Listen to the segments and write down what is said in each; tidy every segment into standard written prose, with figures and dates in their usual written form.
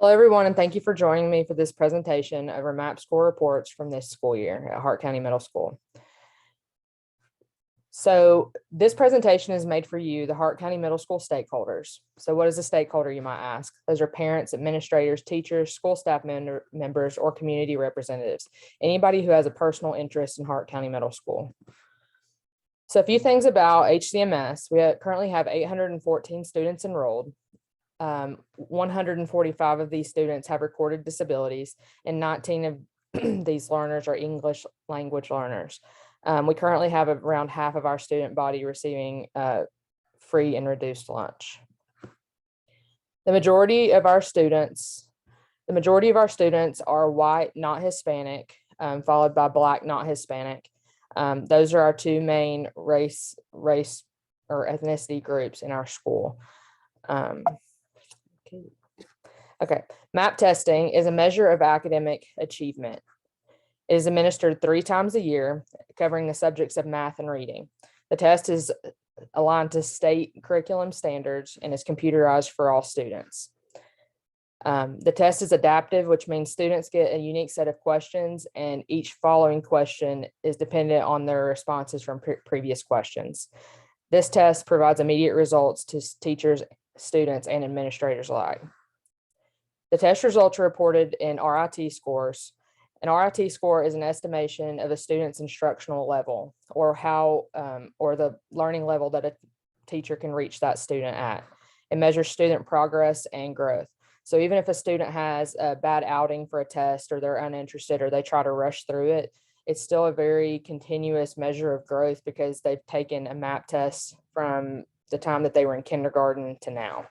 Hello, everyone, and thank you for joining me for this presentation of our MAP score reports from this school year at Hart County Middle School. So this presentation is made for you, the Hart County Middle School stakeholders. So what is a stakeholder, you might ask? Those are parents, administrators, teachers, school staff members, or community representatives, anybody who has a personal interest in Hart County Middle School. So a few things about HCMS. We currently have 814 students enrolled. 145 of these students have recorded disabilities, and 19 of these learners are English language learners. We currently have around half of our student body receiving free and reduced lunch. The majority of our students are white, not Hispanic, followed by Black, not Hispanic. Those are our two main race or ethnicity groups in our school. Okay, MAP testing is a measure of academic achievement. It is administered 3 times a year, covering the subjects of math and reading. The test is aligned to state curriculum standards and is computerized for all students. The test is adaptive, which means students get a unique set of questions, and each following question is dependent on their responses from previous questions. This test provides immediate results to teachers, students, and administrators alike. The test results are reported in RIT scores. An RIT score is an estimation of a student's instructional level, or the learning level that a teacher can reach that student at. It measures student progress and growth. So even if a student has a bad outing for a test, or they're uninterested, or they try to rush through it, it's still a very continuous measure of growth because they've taken a MAP test from the time that they were in kindergarten to now.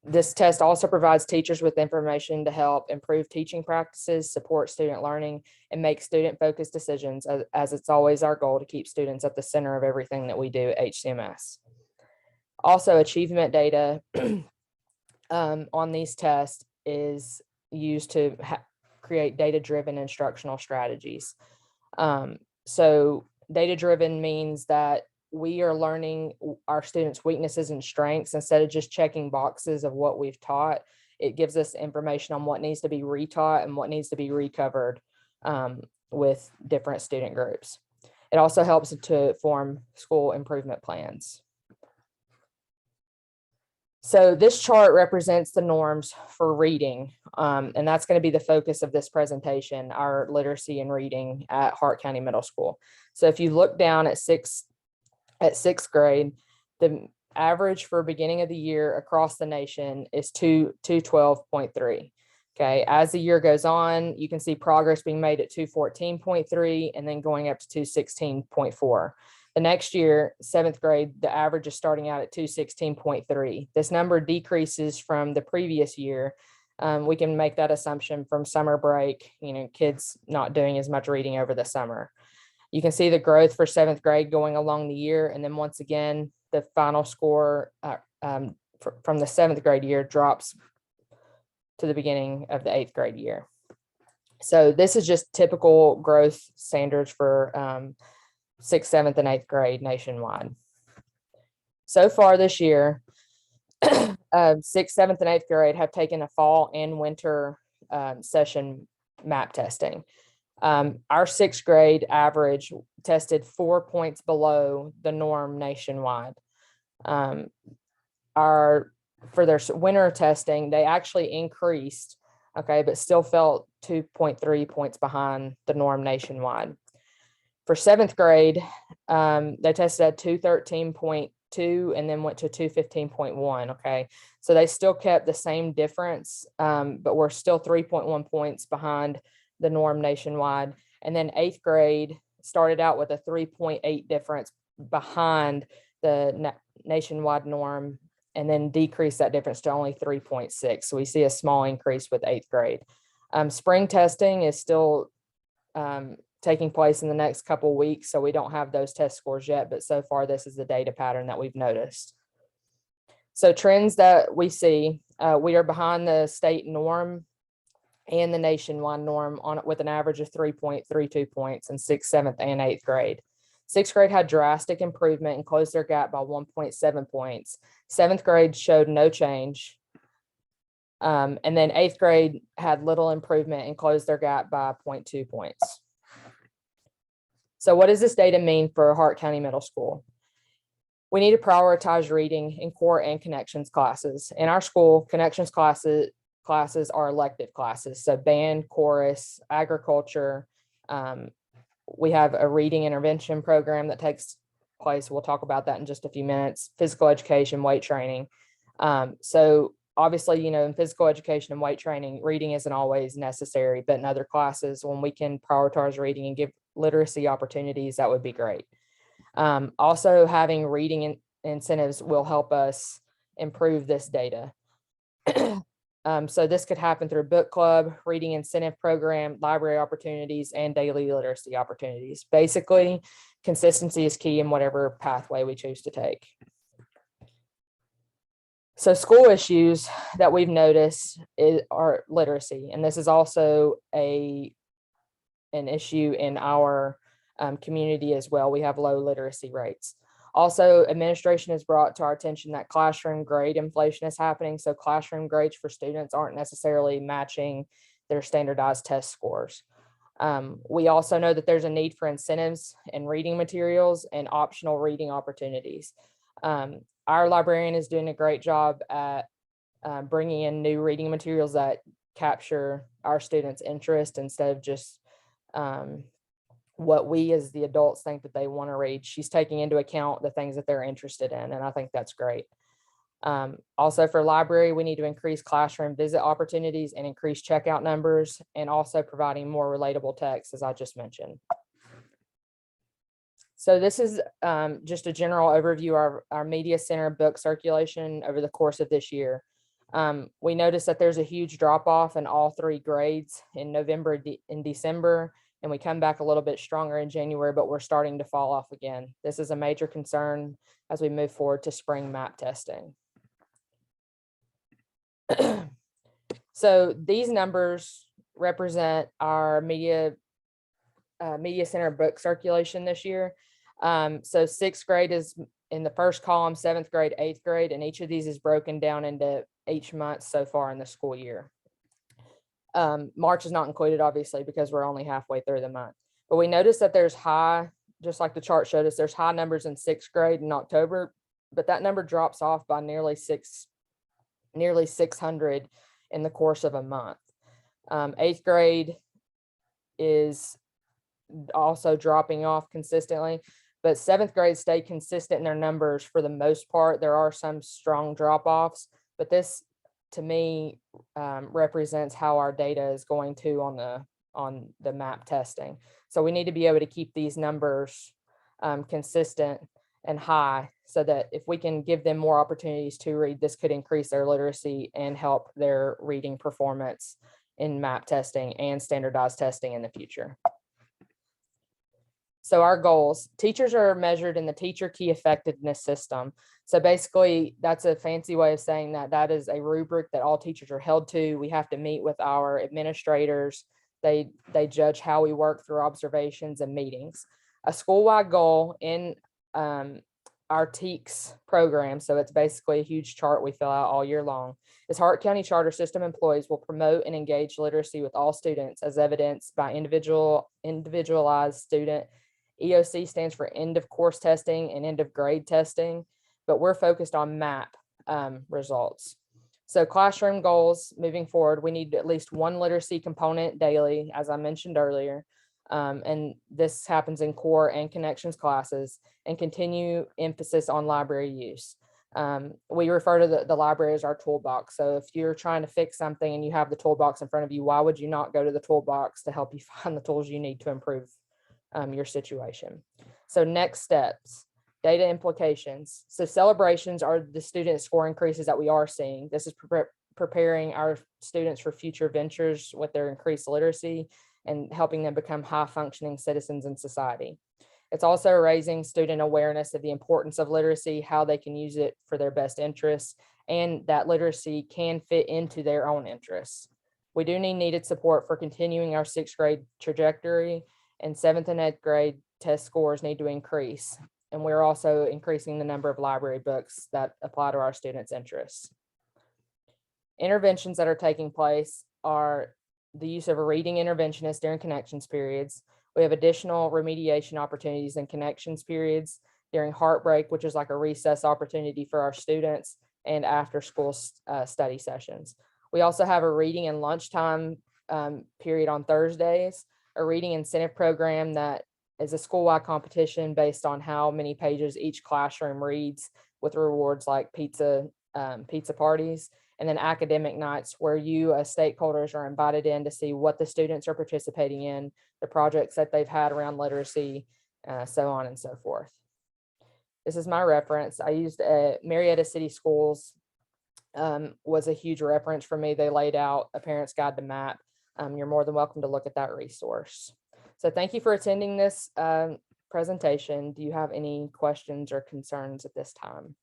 This test also provides teachers with information to help improve teaching practices, support student learning, and make student-focused decisions, as it's always our goal to keep students at the center of everything that we do at HCMS. Also, achievement data on these tests is used to create data-driven instructional strategies. So data-driven means that we are learning our students' weaknesses and strengths instead of just checking boxes of what we've taught. It gives us information on what needs to be retaught and what needs to be recovered with different student groups. It also helps to form school improvement plans. So this chart represents the norms for reading, and that's going to be the focus of this presentation, our literacy and reading at Hart County Middle School. So if you look down at sixth grade, the average for beginning of the year across the nation is 212.3. Okay, as the year goes on, you can see progress being made at 214.3 and then going up to 216.4. The next year, 7th grade, the average is starting out at 216.3. This number decreases from the previous year. We can make that assumption from summer break, kids not doing as much reading over the summer. You can see the growth for 7th grade going along the year. And then once again, the final score from the 7th grade year drops to the beginning of the 8th grade year. So this is just typical growth standards for 6th, 7th, and 8th grade nationwide. So far this year, 6th, 7th, and 8th grade have taken a fall and winter session MAP testing. Our 6th grade average tested 4 points below the norm nationwide. For their winter testing, they actually increased, but still fell 2.3 points behind the norm nationwide. For 7th grade, they tested at 213.2 and then went to 215.1. So they still kept the same difference, but we're still 3.1 points behind the norm nationwide. And then 8th grade started out with a 3.8 difference behind the nationwide norm, and then decreased that difference to only 3.6. So we see a small increase with 8th grade. Spring testing is still taking place in the next couple of weeks, so we don't have those test scores yet, but so far this is the data pattern that we've noticed. So trends that we see, we are behind the state norm and the nationwide norm with an average of 3.32 points in 6th, 7th, and 8th grade. 6th grade had drastic improvement and closed their gap by 1.7 points. 7th grade showed no change. And then 8th grade had little improvement and closed their gap by 0.2 points. So what does this data mean for Hart County Middle School? We need to prioritize reading in core and connections classes. In our school, connections classes are elective classes. So band, chorus, agriculture. We have a reading intervention program that takes place. We'll talk about that in just a few minutes. Physical education, weight training. So obviously, in physical education and weight training, reading isn't always necessary, but in other classes, when we can prioritize reading and give literacy opportunities, that would be great. Also, having reading incentives will help us improve this data. So this could happen through book club, reading incentive program, library opportunities, and daily literacy opportunities. Basically, consistency is key in whatever pathway we choose to take. So school issues that we've noticed are literacy, and this is also an issue in our community as well. We have low literacy rates. Also, administration has brought to our attention that classroom grade inflation is happening. So classroom grades for students aren't necessarily matching their standardized test scores. We also know that there's a need for incentives in reading materials and optional reading opportunities. Our librarian is doing a great job at bringing in new reading materials that capture our students' interest instead of just what we as the adults think that they want to read. She's taking into account the things that they're interested in, and I think that's great. Also for library, we need to increase classroom visit opportunities and increase checkout numbers, and also providing more relatable text, as I just mentioned. So this is just a general overview of our media center book circulation over the course of this year. We noticed that there's a huge drop off in all 3 grades in November and December, and we come back a little bit stronger in January, but we're starting to fall off again. This is a major concern as we move forward to spring MAP testing. So these numbers represent our media center book circulation this year. So 6th grade is in the first column, 7th grade, 8th grade, and each of these is broken down into each month so far in the school year. March is not included, obviously, because we're only halfway through the month. But we noticed that there's high, just like the chart showed us, there's high numbers in 6th grade in October, but that number drops off by nearly 600 in the course of a month. 8th grade is also dropping off consistently, but 7th grade stay consistent in their numbers for the most part. There are some strong drop-offs, but this to me represents how our data is going to on the MAP testing. So we need to be able to keep these numbers consistent and high, so that if we can give them more opportunities to read, this could increase their literacy and help their reading performance in MAP testing and standardized testing in the future. So our goals: teachers are measured in the teacher key effectiveness system. So basically, that's a fancy way of saying that is a rubric that all teachers are held to. We have to meet with our administrators. They judge how we work through observations and meetings. A school-wide goal in our TEACS program, so it's basically a huge chart we fill out all year long, is Hart County Charter System employees will promote and engage literacy with all students as evidenced by individualized student. EOC stands for end of course testing and end of grade testing, but we're focused on MAP results. So classroom goals moving forward, we need at least 1 literacy component daily, as I mentioned earlier. And this happens in core and connections classes, and continue emphasis on library use. We refer to the library as our toolbox. So if you're trying to fix something and you have the toolbox in front of you, why would you not go to the toolbox to help you find the tools you need to improve your situation? So next steps, data implications. So celebrations are the student score increases that we are seeing. This is preparing our students for future ventures with their increased literacy and helping them become high functioning citizens in society. It's also raising student awareness of the importance of literacy, how they can use it for their best interests, and that literacy can fit into their own interests. We do need needed support for continuing our 6th grade trajectory, and 7th and 8th grade test scores need to increase. And we're also increasing the number of library books that apply to our students' interests. Interventions that are taking place are the use of a reading interventionist during connections periods. We have additional remediation opportunities in connections periods during heartbreak, which is like a recess opportunity for our students, and after school study sessions. We also have a reading and lunchtime period on Thursdays, a reading incentive program that is a school-wide competition based on how many pages each classroom reads, with rewards like pizza parties, and then academic nights where you as stakeholders are invited in to see what the students are participating in, the projects that they've had around literacy, so on and so forth. This is my reference. I used Marietta City Schools was a huge reference for me. They laid out a parent's guide to MAP. You're more than welcome to look at that resource. So thank you for attending this presentation. Do you have any questions or concerns at this time?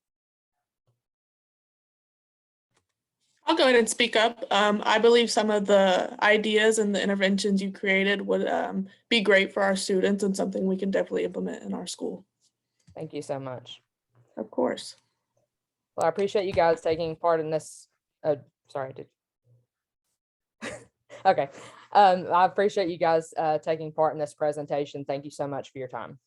I'll go ahead and speak up. I believe some of the ideas and the interventions you created would be great for our students and something we can definitely implement in our school. Thank you so much. Of course. Well, I appreciate you guys taking part in this. Sorry. Okay. I appreciate you guys taking part in this presentation. Thank you so much for your time.